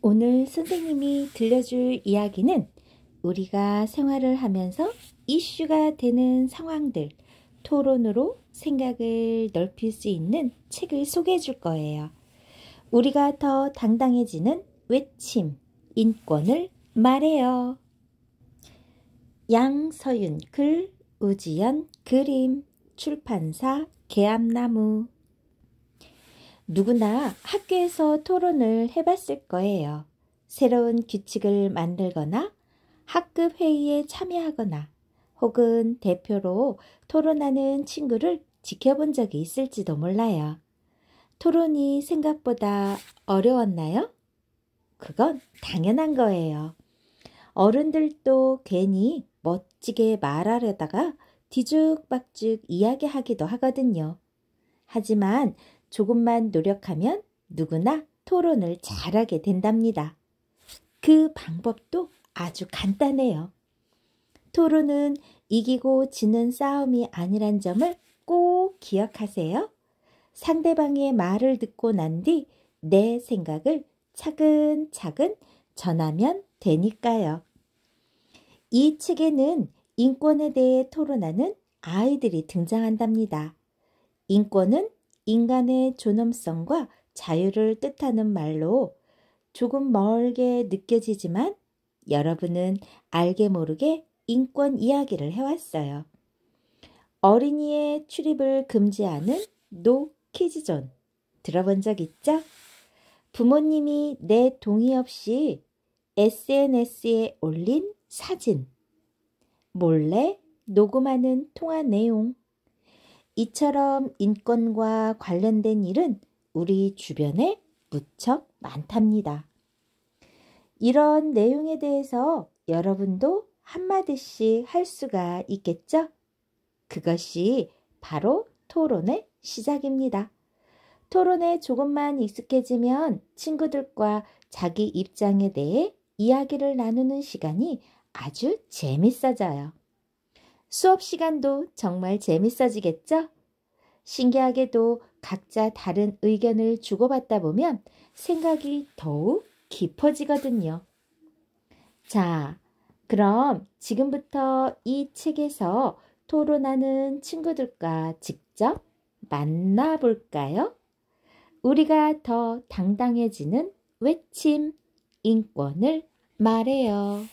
오늘 선생님이 들려줄 이야기는 우리가 생활을 하면서 이슈가 되는 상황들, 토론으로 생각을 넓힐 수 있는 책을 소개해 줄 거예요. 우리가 더 당당해지는 외침, 인권을 말해요. 양서윤 글, 우지연 그림, 출판사 계암나무. 누구나 학교에서 토론을 해봤을 거예요. 새로운 규칙을 만들거나 학급 회의에 참여하거나 혹은 대표로 토론하는 친구를 지켜본 적이 있을지도 몰라요. 토론이 생각보다 어려웠나요? 그건 당연한 거예요. 어른들도 괜히 멋지게 말하려다가 뒤죽박죽 이야기하기도 하거든요. 하지만 조금만 노력하면 누구나 토론을 잘하게 된답니다. 그 방법도 아주 간단해요. 토론은 이기고 지는 싸움이 아니란 점을 꼭 기억하세요. 상대방의 말을 듣고 난 뒤 내 생각을 차근차근 전하면 되니까요. 이 책에는 인권에 대해 토론하는 아이들이 등장한답니다. 인권은 인간의 존엄성과 자유를 뜻하는 말로 조금 멀게 느껴지지만 여러분은 알게 모르게 인권 이야기를 해왔어요. 어린이의 출입을 금지하는 노 키즈존 들어본 적 있죠? 부모님이 내 동의 없이 SNS에 올린 사진, 몰래 녹음하는 통화 내용, 이처럼 인권과 관련된 일은 우리 주변에 무척 많답니다. 이런 내용에 대해서 여러분도 한마디씩 할 수가 있겠죠? 그것이 바로 토론의 시작입니다. 토론에 조금만 익숙해지면 친구들과 자기 입장에 대해 이야기를 나누는 시간이 아주 재밌어져요. 수업 시간도 정말 재밌어지겠죠? 신기하게도 각자 다른 의견을 주고받다 보면 생각이 더욱 깊어지거든요. 자, 그럼 지금부터 이 책에서 토론하는 친구들과 직접 만나볼까요? 우리가 더 당당해지는 외침, 인권을 말해요.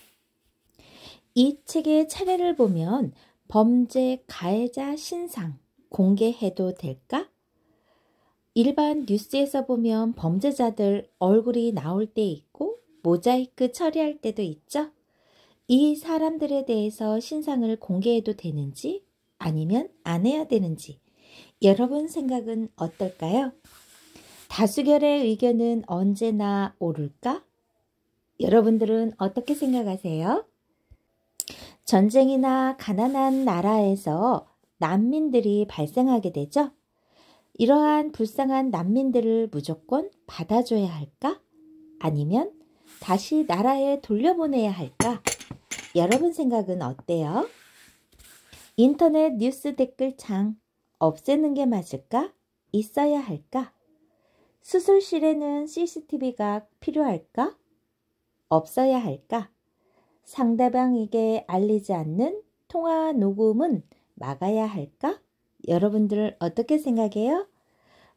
이 책의 차례를 보면 범죄 가해자 신상 공개해도 될까? 일반 뉴스에서 보면 범죄자들 얼굴이 나올 때 있고 모자이크 처리할 때도 있죠? 이 사람들에 대해서 신상을 공개해도 되는지 아니면 안 해야 되는지 여러분 생각은 어떨까요? 다수결의 의견은 언제나 옳을까? 여러분들은 어떻게 생각하세요? 전쟁이나 가난한 나라에서 난민들이 발생하게 되죠? 이러한 불쌍한 난민들을 무조건 받아줘야 할까? 아니면 다시 나라에 돌려보내야 할까? 여러분 생각은 어때요? 인터넷 뉴스 댓글창 없애는 게 맞을까? 있어야 할까? 수술실에는 CCTV가 필요할까? 없어야 할까? 상대방에게 알리지 않는 통화 녹음은 막아야 할까? 여러분들 어떻게 생각해요?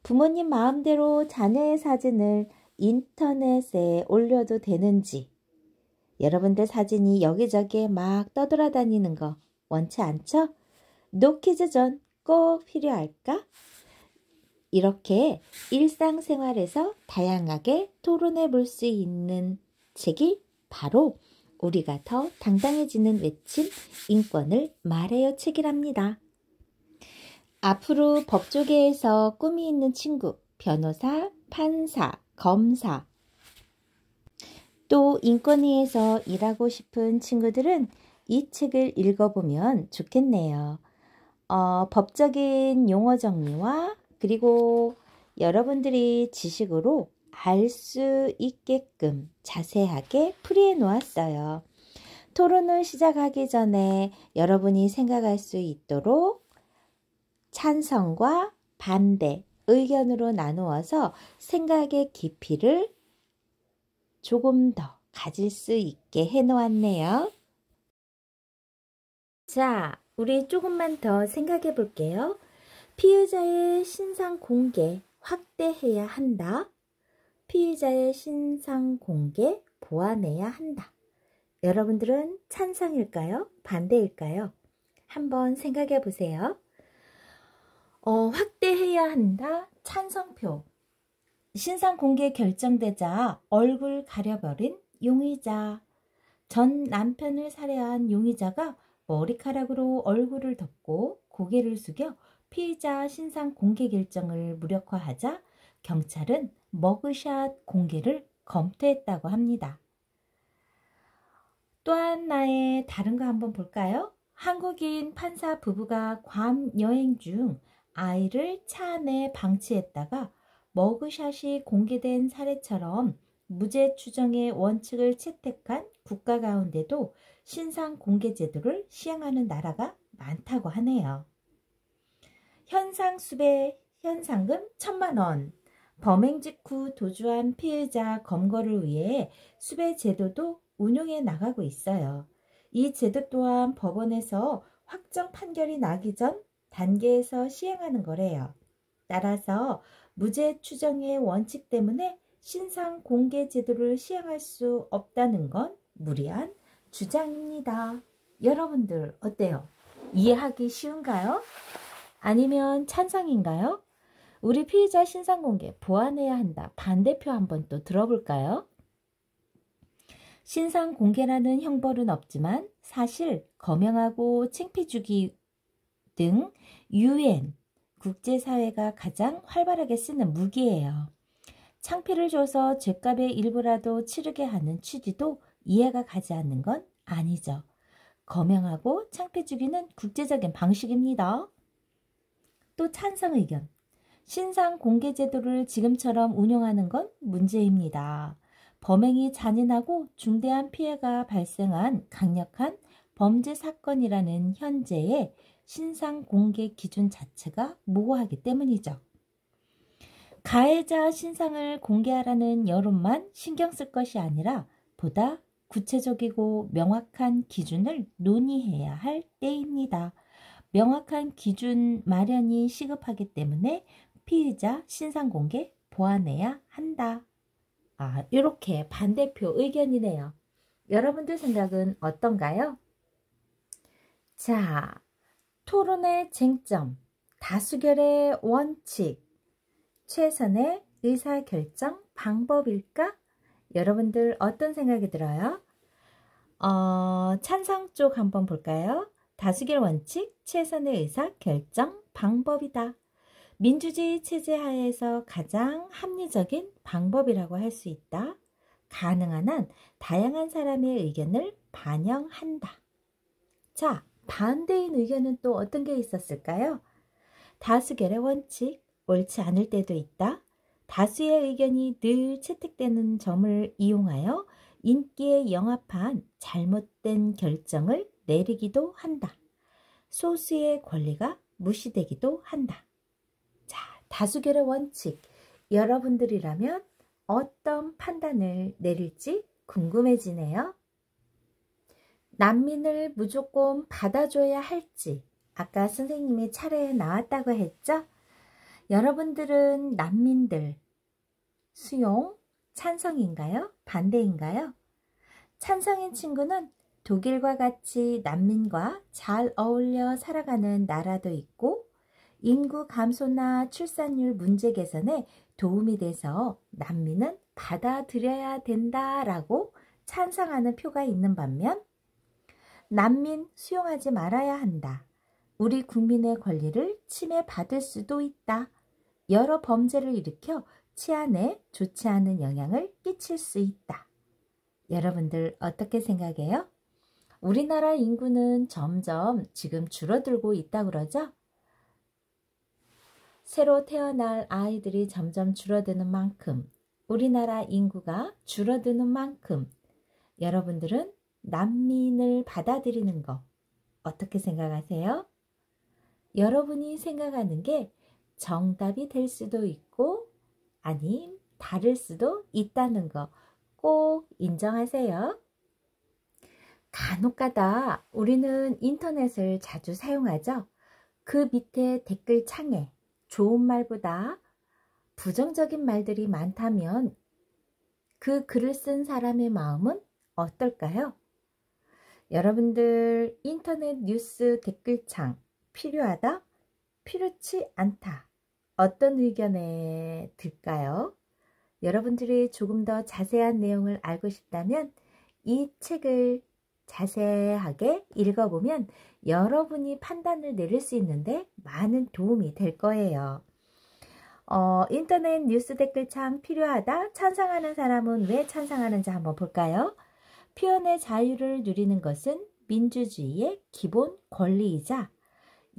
부모님 마음대로 자녀의 사진을 인터넷에 올려도 되는지, 여러분들 사진이 여기저기에 막 떠돌아다니는 거 원치 않죠? 노키즈존 꼭 필요할까? 이렇게 일상생활에서 다양하게 토론해 볼 수 있는 책이 바로 우리가 더 당당해지는 외침, 인권을 말해요 책이랍니다. 앞으로 법조계에서 꿈이 있는 친구, 변호사, 판사, 검사, 또 인권위에서 일하고 싶은 친구들은 이 책을 읽어보면 좋겠네요. 법적인 용어 정리와 그리고 여러분들이 지식으로 알 수 있게끔 자세하게 풀이해 놓았어요. 토론을 시작하기 전에 여러분이 생각할 수 있도록 찬성과 반대 의견으로 나누어서 생각의 깊이를 조금 더 가질 수 있게 해놓았네요. 자, 우리 조금만 더 생각해 볼게요. 피의자의 신상 공개 확대해야 한다. 피의자의 신상 공개 보완해야 한다. 여러분들은 찬성일까요? 반대일까요? 한번 생각해 보세요. 확대해야 한다. 찬성표. 신상 공개 결정되자 얼굴 가려버린 용의자. 전 남편을 살해한 용의자가 머리카락으로 얼굴을 덮고 고개를 숙여 피의자 신상 공개 결정을 무력화하자 경찰은 머그샷 공개를 검토했다고 합니다. 또 하나의 다른 거 한번 볼까요? 한국인 판사 부부가 괌 여행 중 아이를 차 안에 방치했다가 머그샷이 공개된 사례처럼 무죄 추정의 원칙을 채택한 국가 가운데도 신상 공개 제도를 시행하는 나라가 많다고 하네요. 현상수배 현상금 1,000만 원. 범행 직후 도주한 피해자 검거를 위해 수배 제도도 운용해 나가고 있어요. 이 제도 또한 법원에서 확정 판결이 나기 전 단계에서 시행하는 거래요. 따라서 무죄 추정의 원칙 때문에 신상 공개 제도를 시행할 수 없다는 건 무리한 주장입니다. 여러분들 어때요? 이해하기 쉬운가요? 아니면 찬성인가요? 우리 피의자 신상 공개 보완해야 한다. 반대표 한번 또 들어볼까요? 신상 공개라는 형벌은 없지만 사실 검형하고 창피 주기 등 UN 국제사회가 가장 활발하게 쓰는 무기예요. 창피를 줘서 죗값의 일부라도 치르게 하는 취지도 이해가 가지 않는 건 아니죠. 검형하고 창피 주기는 국제적인 방식입니다. 또 찬성 의견. 신상 공개 제도를 지금처럼 운영하는 건 문제입니다. 범행이 잔인하고 중대한 피해가 발생한 강력한 범죄 사건이라는 현재의 신상 공개 기준 자체가 모호하기 때문이죠. 가해자 신상을 공개하라는 여론만 신경 쓸 것이 아니라 보다 구체적이고 명확한 기준을 논의해야 할 때입니다. 명확한 기준 마련이 시급하기 때문에 피의자 신상 공개 보완해야 한다. 이렇게 반대표 의견이네요. 여러분들 생각은 어떤가요? 자, 토론의 쟁점, 다수결의 원칙, 최선의 의사결정 방법일까? 여러분들 어떤 생각이 들어요? 찬성 쪽 한번 볼까요? 다수결 원칙, 최선의 의사결정 방법이다. 민주주의 체제 하에서 가장 합리적인 방법이라고 할 수 있다. 가능한 한 다양한 사람의 의견을 반영한다. 자, 반대인 의견은 또 어떤 게 있었을까요? 다수결의 원칙, 옳지 않을 때도 있다. 다수의 의견이 늘 채택되는 점을 이용하여 인기에 영합한 잘못된 결정을 내리기도 한다. 소수의 권리가 무시되기도 한다. 자, 다수결의 원칙, 여러분들이라면 어떤 판단을 내릴지 궁금해지네요. 난민을 무조건 받아줘야 할지, 아까 선생님이 차례에 나왔다고 했죠? 여러분들은 난민들 수용 찬성인가요? 반대인가요? 찬성인 친구는 독일과 같이 난민과 잘 어울려 살아가는 나라도 있고 인구 감소나 출산율 문제 개선에 도움이 돼서 난민은 받아들여야 된다라고 찬성하는 표가 있는 반면 난민 수용하지 말아야 한다. 우리 국민의 권리를 침해받을 수도 있다. 여러 범죄를 일으켜 치안에 좋지 않은 영향을 끼칠 수 있다. 여러분들 어떻게 생각해요? 우리나라 인구는 점점 지금 줄어들고 있다고 그러죠? 새로 태어날 아이들이 점점 줄어드는 만큼 우리나라 인구가 줄어드는 만큼 여러분들은 난민을 받아들이는 거 어떻게 생각하세요? 여러분이 생각하는 게 정답이 될 수도 있고 아님 다를 수도 있다는 거 꼭 인정하세요. 간혹가다 우리는 인터넷을 자주 사용하죠. 그 밑에 댓글창에 좋은 말보다 부정적인 말들이 많다면 그 글을 쓴 사람의 마음은 어떨까요? 여러분들 인터넷 뉴스 댓글창 필요하다? 필요치 않다. 어떤 의견에 들까요? 여러분들이 조금 더 자세한 내용을 알고 싶다면 이 책을 자세하게 읽어보면 여러분이 판단을 내릴 수 있는데 많은 도움이 될 거예요. 인터넷 뉴스 댓글창 필요하다? 찬성하는 사람은 왜 찬성하는지 한번 볼까요? 표현의 자유를 누리는 것은 민주주의의 기본 권리이자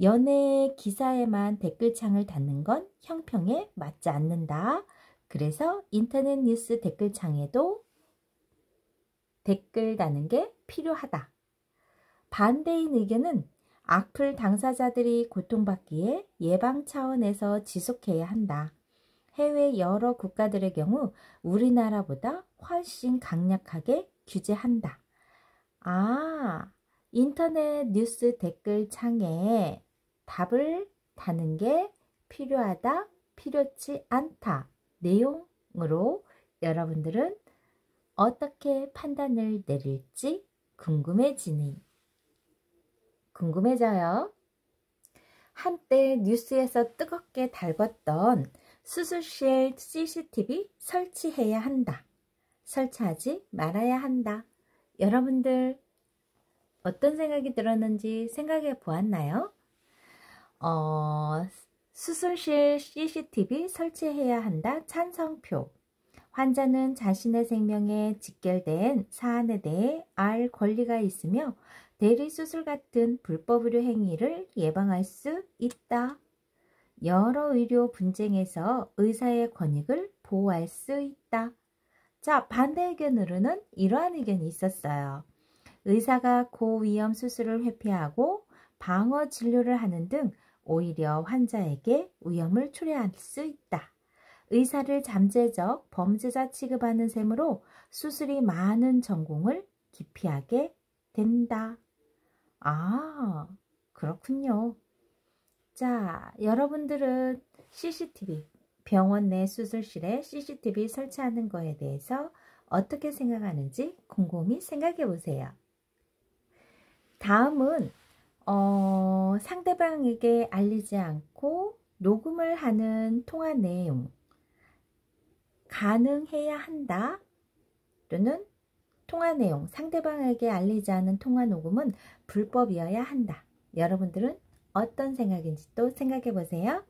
연예 기사에만 댓글창을 닫는 건 형평에 맞지 않는다. 그래서 인터넷 뉴스 댓글창에도 댓글 다는 게 필요하다. 반대인 의견은 악플 당사자들이 고통받기에 예방 차원에서 지속해야 한다. 해외 여러 국가들의 경우 우리나라보다 훨씬 강력하게 규제한다. 인터넷 뉴스 댓글창에 답을 다는 게 필요하다, 필요치 않다 내용으로 여러분들은 어떻게 판단을 내릴지 궁금해져요. 한때 뉴스에서 뜨겁게 달궜던 수술실 CCTV 설치해야 한다. 설치하지 말아야 한다. 여러분들 어떤 생각이 들었는지 생각해 보았나요? 수술실 CCTV 설치해야 한다. 찬성표. 환자는 자신의 생명에 직결된 사안에 대해 알 권리가 있으며 대리수술 같은 불법 의료 행위를 예방할 수 있다. 여러 의료 분쟁에서 의사의 권익을 보호할 수 있다. 자, 반대 의견으로는 이러한 의견이 있었어요. 의사가 고위험 수술을 회피하고 방어 진료를 하는 등 오히려 환자에게 위험을 초래할 수 있다. 의사를 잠재적 범죄자 취급하는 셈으로 수술이 많은 전공을 기피하게 된다. 그렇군요. 자, 여러분들은 CCTV, 병원 내 수술실에 CCTV 설치하는 거에 대해서 어떻게 생각하는지 곰곰이 생각해 보세요. 다음은 상대방에게 알리지 않고 녹음을 하는 통화 내용. 가능해야 한다. 또는 통화 내용, 상대방에게 알리지 않은 통화 녹음은 불법이어야 한다. 여러분들은 어떤 생각인지 또 생각해 보세요.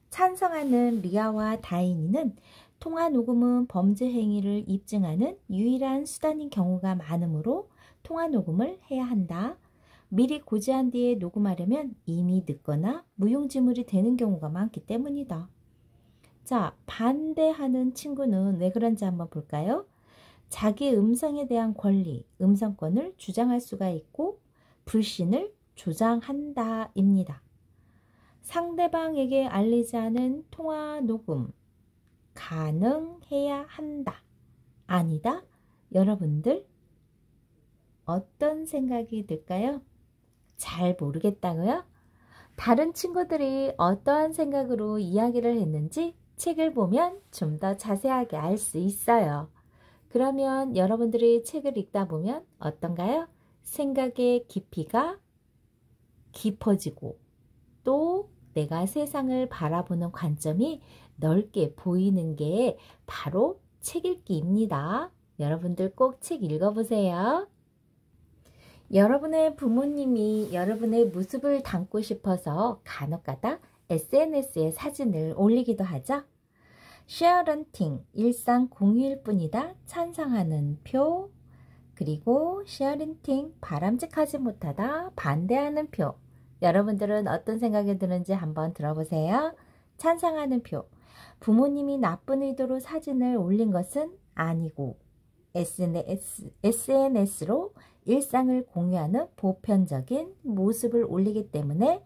찬성하는 리아와 다인이는 통화 녹음은 범죄 행위를 입증하는 유일한 수단인 경우가 많으므로 통화 녹음을 해야 한다. 미리 고지한 뒤에 녹음하려면 이미 늦거나 무용지물이 되는 경우가 많기 때문이다. 자, 반대하는 친구는 왜 그런지 한번 볼까요? 자기 음성에 대한 권리, 음성권을 주장할 수가 있고 불신을 조장한다 입니다. 상대방에게 알리지 않은 통화 녹음 가능해야 한다. 아니다. 여러분들 어떤 생각이 들까요? 잘 모르겠다고요? 다른 친구들이 어떠한 생각으로 이야기를 했는지 책을 보면 좀 더 자세하게 알 수 있어요. 그러면 여러분들이 책을 읽다 보면 어떤가요? 생각의 깊이가 깊어지고 또 내가 세상을 바라보는 관점이 넓게 보이는 게 바로 책 읽기입니다. 여러분들 꼭 책 읽어보세요. 여러분의 부모님이 여러분의 모습을 담고 싶어서 간혹가다 SNS에 사진을 올리기도 하죠. 쉐어런팅, 일상 공유일 뿐이다. 찬성하는 표. 그리고 쉐어런팅, 바람직하지 못하다. 반대하는 표. 여러분들은 어떤 생각이 드는지 한번 들어보세요. 찬성하는 표. 부모님이 나쁜 의도로 사진을 올린 것은 아니고 SNS로 일상을 공유하는 보편적인 모습을 올리기 때문에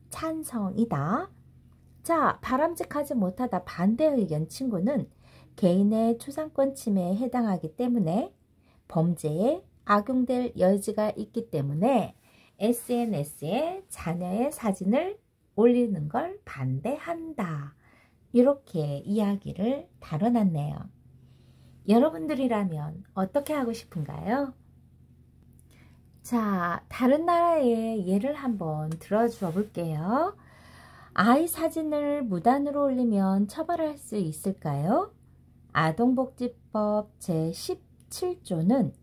찬성이다. 자, 바람직하지 못하다 반대 의견 친구는 개인의 초상권 침해에 해당하기 때문에 범죄에 악용될 여지가 있기 때문에 SNS에 자녀의 사진을 올리는 걸 반대한다. 이렇게 이야기를 다뤄놨네요. 여러분들이라면 어떻게 하고 싶은가요? 자, 다른 나라의 예를 한번 들어주어 볼게요. 아이 사진을 무단으로 올리면 처벌할 수 있을까요? 아동복지법 제17조는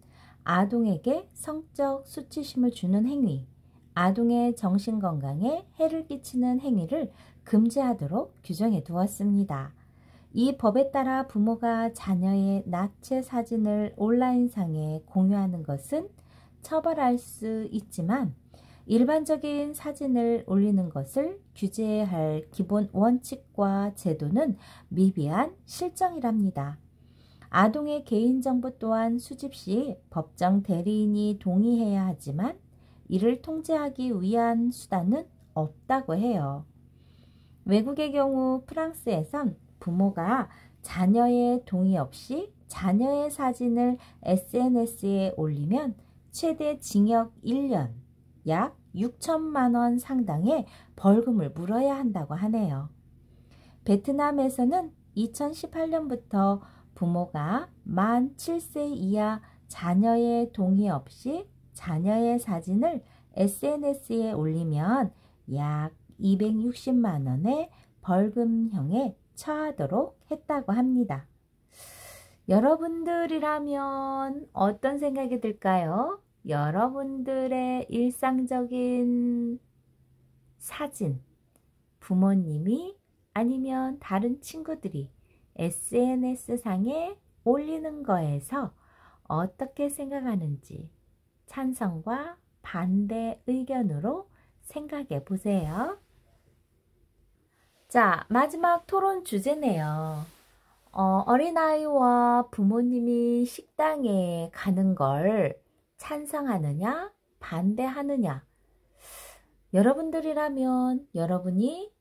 아동에게 성적 수치심을 주는 행위, 아동의 정신건강에 해를 끼치는 행위를 금지하도록 규정해 두었습니다. 이 법에 따라 부모가 자녀의 나체 사진을 온라인상에 공유하는 것은 처벌할 수 있지만 일반적인 사진을 올리는 것을 규제해야 할 기본 원칙과 제도는 미비한 실정이랍니다. 아동의 개인정보 또한 수집 시 법정 대리인이 동의해야 하지만 이를 통제하기 위한 수단은 없다고 해요. 외국의 경우 프랑스에선 부모가 자녀의 동의 없이 자녀의 사진을 SNS에 올리면 최대 징역 1년, 약 6천만 원 상당의 벌금을 물어야 한다고 하네요. 베트남에서는 2018년부터 부모가 만 7세 이하 자녀의 동의 없이 자녀의 사진을 SNS에 올리면 약 260만 원의 벌금형에 처하도록 했다고 합니다. 여러분들이라면 어떤 생각이 들까요? 여러분들의 일상적인 사진, 부모님이 아니면 다른 친구들이 SNS상에 올리는 거에서 어떻게 생각하는지 찬성과 반대 의견으로 생각해 보세요. 자, 마지막 토론 주제네요. 어린아이와 부모님이 식당에 가는 걸 찬성하느냐, 반대하느냐. 여러분들이라면, 여러분이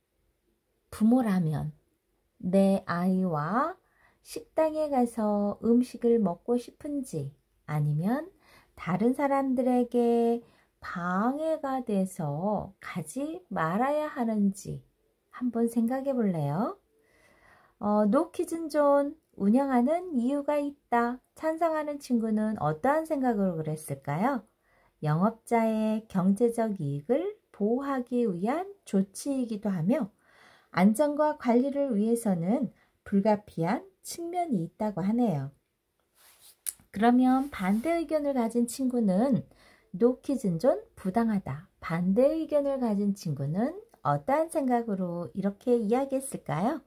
부모라면 내 아이와 식당에 가서 음식을 먹고 싶은지 아니면 다른 사람들에게 방해가 돼서 가지 말아야 하는지 한번 생각해 볼래요? 노키즈존 운영하는 이유가 있다. 찬성하는 친구는 어떠한 생각으로 그랬을까요? 영업자의 경제적 이익을 보호하기 위한 조치이기도 하며 안전과 관리를 위해서는 불가피한 측면이 있다고 하네요. 그러면 반대 의견을 가진 친구는 노키즈존 부당하다. 반대 의견을 가진 친구는 어떠한 생각으로 이렇게 이야기했을까요?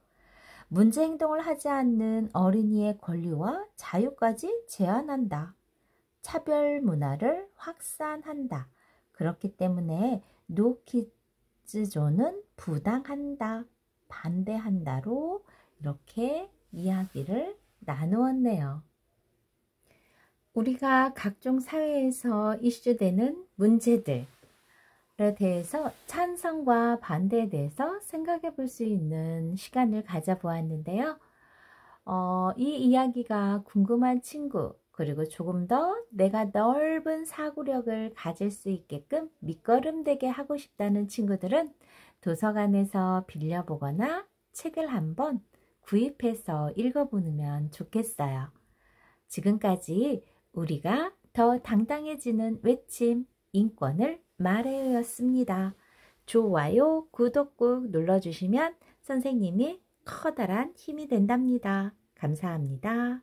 문제 행동을 하지 않는 어린이의 권리와 자유까지 제한한다. 차별 문화를 확산한다. 그렇기 때문에 노키즈존은 부당한다. 반대한다로 이렇게 이야기를 나누었네요. 우리가 각종 사회에서 이슈되는 문제들에 대해서 찬성과 반대에 대해서 생각해 볼 수 있는 시간을 가져보았는데요. 이 이야기가 궁금한 친구, 그리고 조금 더 내가 넓은 사고력을 가질 수 있게끔 밑거름되게 하고 싶다는 친구들은 도서관에서 빌려보거나 책을 한번 구입해서 읽어보면 좋겠어요. 지금까지 우리가 더 당당해지는 외침, 인권을 말해였습니다. 좋아요, 구독 꾹 눌러주시면 선생님이 커다란 힘이 된답니다. 감사합니다.